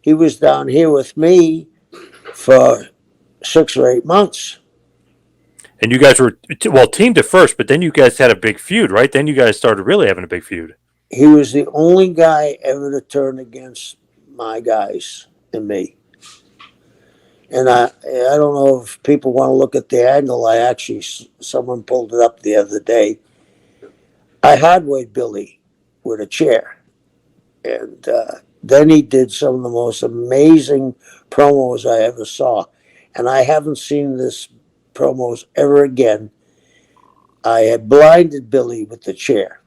he was down here with me for 6 or 8 months. And you guys were well teamed at first, but then you guys had a big feud, right? Then you guys started really having a big feud. He was the only guy ever to turn against my guys and me. And I don't know if people want to look at the angle. I actually, someone pulled it up the other day. I hardwayed Billy with a chair. And then he did some of the most amazing promos I ever saw. And I haven't seen this promos ever again. I had blinded Billy with the chair.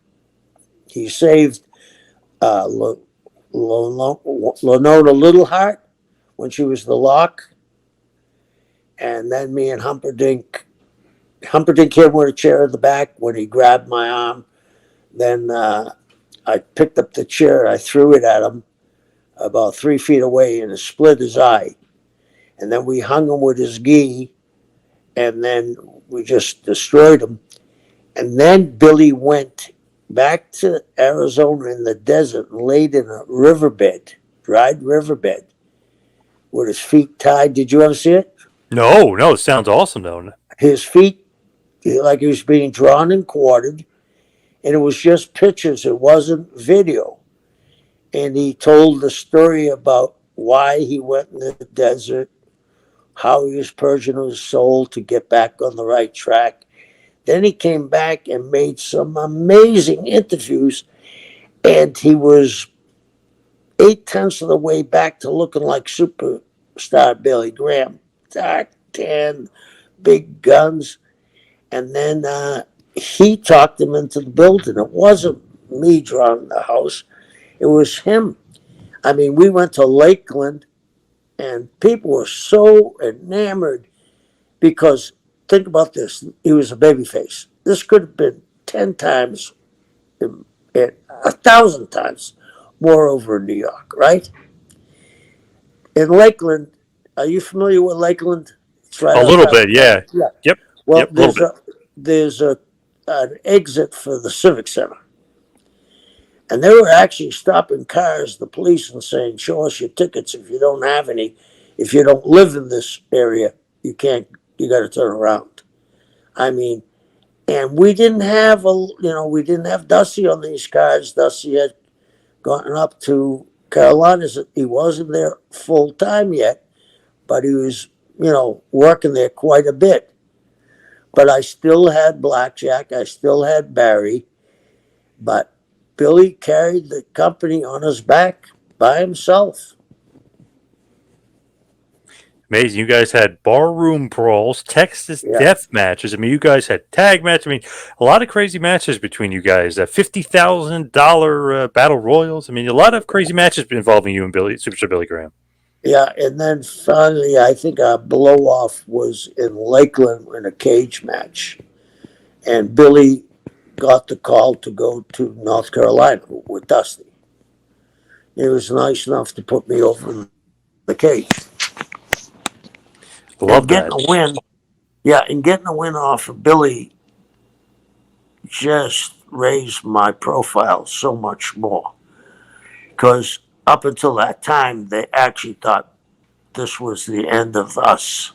He saved Lenona Littleheart when she was the lock. And then me and Humperdinck hit him with a chair in the back when he grabbed my arm. Then I picked up the chair, I threw it at him about 3 feet away, and it split his eye. And then we hung him with his gi, and then we just destroyed him. And then Billy went back to Arizona in the desert and laid in a riverbed, dried riverbed, with his feet tied. Did you ever see it? No, no, it sounds awesome though. His feet, like he was being drawn and quartered, and it was just pictures, it wasn't video. And he told the story about why he went in the desert, how he was purging his soul to get back on the right track. Then he came back and made some amazing interviews, and he was 8 tenths of the way back to looking like superstar Billy Graham. Dark tan, big guns. And then he talked him into the building. It wasn't me drawing the house, it was him. I mean, we went to Lakeland, and people were so enamored because think about this: he was a babyface. This could have been 10 times, 1,000 times more over in New York, right? In Lakeland, are you familiar with Lakeland? It's right A little outside. bit, yeah. Yeah. Yep, Well, yep, a little bit. there's an exit for the Civic Center. And they were actually stopping cars, the police, and saying, "Show us your tickets if you don't have any. If you don't live in this area, you can't. You got to turn around." I mean, and we didn't have Dusty on these cars. Dusty had gone up to Carolina. He wasn't there full time yet, but he was, working there quite a bit. But I still had Blackjack. I still had Barry, but Billy carried the company on his back by himself. Amazing. You guys had barroom brawls, Texas Yeah, death matches. I mean, you guys had tag matches. I mean, a lot of crazy matches between you guys. $50,000 battle royals. I mean, a lot of crazy matches involving you and Billy, Superstar Billy Graham. yeah. And then finally, I think our blow off was in Lakeland in a cage match. And Billy got the call to go to North Carolina with Dusty. He was nice enough to put me over in the cage. Love And getting that. a win, yeah, and getting a win off of Billy just raised my profile so much more. Because up until that time, they actually thought this was the end of us.